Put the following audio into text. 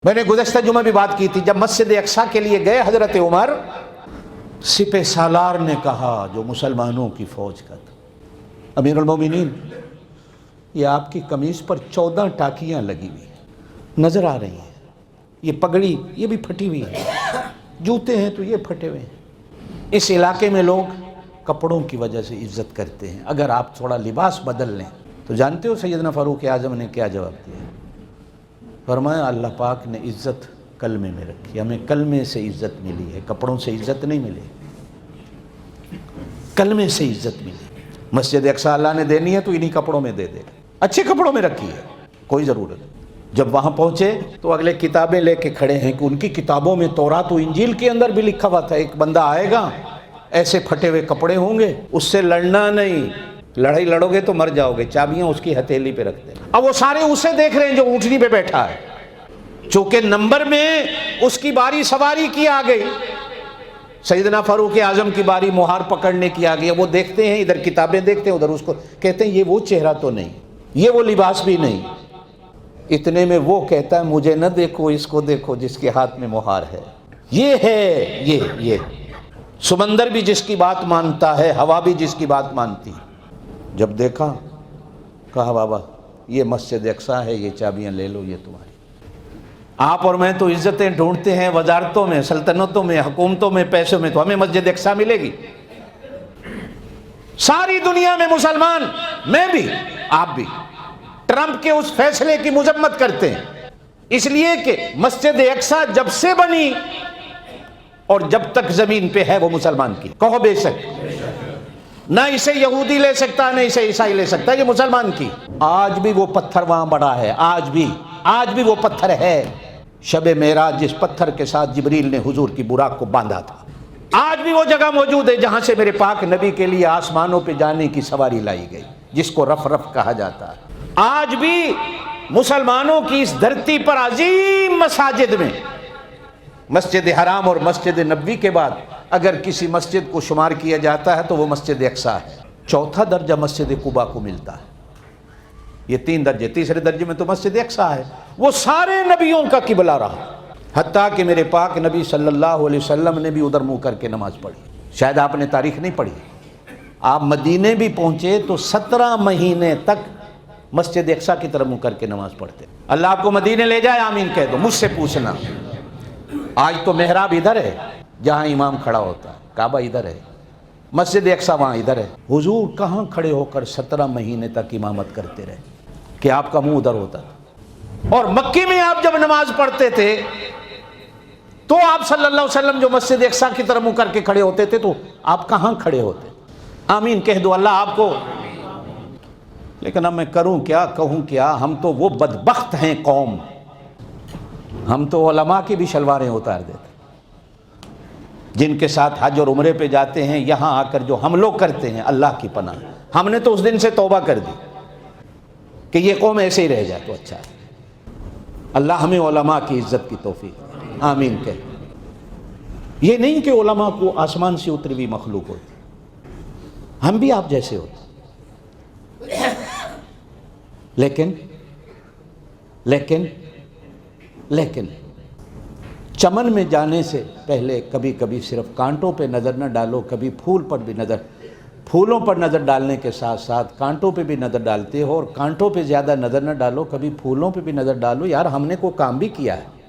میں نے گزشتہ جمعہ بھی بات کی تھی، جب مسجد اقصیٰ کے لیے گئے حضرت عمر، سپہ سالار نے کہا جو مسلمانوں کی فوج کا تھا، امیر المومنین یہ آپ کی قمیص پر 14 ٹاکیاں لگی ہوئی ہیں، نظر آ رہی ہیں، یہ پگڑی یہ بھی پھٹی ہوئی ہے، جوتے ہیں تو یہ پھٹے ہوئے ہیں۔ اس علاقے میں لوگ کپڑوں کی وجہ سے عزت کرتے ہیں، اگر آپ تھوڑا لباس بدل لیں تو جانتے ہو سیدنا فاروق اعظم نے کیا جواب دیا؟ فرمایا اللہ پاک نے عزت کلمے میں رکھی، ہمیں کلمے سے عزت ملی ہے، کپڑوں سے عزت نہیں ملی، کلمے سے عزت ملی۔ مسجد اقصیٰ اللہ نے دینی ہے تو انہی کپڑوں میں دے دے، اچھے کپڑوں میں رکھی ہے، کوئی ضرورت۔ جب وہاں پہنچے تو اگلے کتابیں لے کے کھڑے ہیں کہ ان کی کتابوں میں تورات و انجیل کے اندر بھی لکھا ہوا تھا ایک بندہ آئے گا ایسے پھٹے ہوئے کپڑے ہوں گے، اس سے لڑنا نہیں، لڑائی لڑو گے تو مر جاؤ گے، چابیاں اس کی ہتھیلی پہ رکھ دیں۔ اب وہ سارے اسے دیکھ رہے ہیں جو اونٹنی پہ بیٹھا ہے، چونکہ نمبر میں اس کی باری سواری کی آ گئی، سیدنا فاروق اعظم کی باری مہار پکڑنے کی آ گئی۔ وہ دیکھتے ہیں، ادھر کتابیں دیکھتے ہیں، ادھر اس کو کہتے ہیں یہ وہ چہرہ تو نہیں، یہ وہ لباس بھی نہیں۔ اتنے میں وہ کہتا ہے مجھے نہ دیکھو، اس کو دیکھو جس کے ہاتھ میں مہار ہے، یہ ہے یہ سمندر بھی جس کی بات مانتا ہے، ہوا بھی جس کی بات مانتی۔ جب دیکھا کہا بابا یہ مسجد اقصیٰ ہے، یہ چابیاں لے لو، یہ تمہاری۔ آپ اور میں تو عزتیں ڈھونڈتے ہیں وزارتوں میں، سلطنتوں میں، حکومتوں میں، پیسوں میں، تو ہمیں مسجد اقصیٰ ملے گی؟ ساری دنیا میں مسلمان، میں بھی آپ بھی، ٹرمپ کے اس فیصلے کی مذمت کرتے ہیں، اس لیے کہ مسجد اقصیٰ جب سے بنی اور جب تک زمین پہ ہے وہ مسلمان کی، کہو بے شک، نہ اسے یہودی لے سکتا نہ اسے عیسائی لے سکتا، یہ مسلمان کی۔ آج بھی وہ پتھر وہاں بڑا ہے، آج بھی وہ پتھر ہے، شب معراج جس پتھر کے ساتھ جبریل نے حضور کی براق کو باندھا تھا، آج بھی وہ جگہ موجود ہے جہاں سے میرے پاک نبی کے لیے آسمانوں پہ جانے کی سواری لائی گئی، جس کو رف رف کہا جاتا ہے۔ آج بھی مسلمانوں کی اس دھرتی پر عظیم مساجد میں مسجد حرام اور مسجد نبوی کے بعد اگر کسی مسجد کو شمار کیا جاتا ہے تو وہ مسجد اقصیٰ ہے۔ چوتھا درجہ مسجد قباء کو ملتا ہے، یہ 3 درجے، تیسرے درجے میں تو مسجد اقصیٰ ہے، وہ سارے نبیوں کا قبلہ رہا، حتیٰ کہ میرے پاک نبی صلی اللہ علیہ وسلم نے بھی ادھر منہ کر کے نماز پڑھی۔ شاید آپ نے تاریخ نہیں پڑھی، آپ مدینے بھی پہنچے تو 17 مہینے تک مسجد اقصیٰ کی طرف منہ کر کے نماز پڑھتے۔ اللہ آپ کو مدینے لے جائے آمین کہہ دو، مجھ سے پوچھنا۔ آج تو محراب ادھر ہے جہاں امام کھڑا ہوتا ہے، کعبہ ادھر ہے، مسجد اقصیٰ وہاں ادھر ہے۔ حضور کہاں کھڑے ہو کر 17 مہینے تک امامت کرتے رہے کہ آپ کا منہ ادھر ہوتا تھا؟ اور مکے میں آپ جب نماز پڑھتے تھے تو آپ صلی اللہ علیہ وسلم جو مسجد اقصیٰ کی طرف منہ کر کے کھڑے ہوتے تھے تو آپ کہاں کھڑے ہوتے؟ آمین کہہ دو، اللہ آپ کو۔ لیکن اب میں کروں کیا، کہوں کیا، ہم تو وہ بدبخت ہیں قوم، ہم تو علماء کی بھی شلواریں اتار دیتے، جن کے ساتھ حج اور عمرے پہ جاتے ہیں، یہاں آ کر جو ہم لوگ کرتے ہیں، اللہ کی پناہ، ہم نے تو اس دن سے توبہ کر دی کہ یہ قوم ایسے ہی رہ جائے تو اچھا ہے۔ اللہ ہمیں علماء کی عزت کی توفیق، آمین کہہ۔ یہ نہیں کہ علماء کو آسمان سے اتری ہوئی مخلوق ہوتی، ہم بھی آپ جیسے ہوتے، لیکن چمن میں جانے سے پہلے کبھی کبھی صرف کانٹوں پہ نظر نہ ڈالو، کبھی پھولوں پر نظر ڈالنے کے ساتھ ساتھ کانٹوں پہ بھی نظر ڈالتے ہو، اور کانٹوں پہ زیادہ نظر نہ ڈالو، کبھی پھولوں پہ بھی نظر ڈالو۔ یار ہم نے کوئی کام بھی کیا ہے،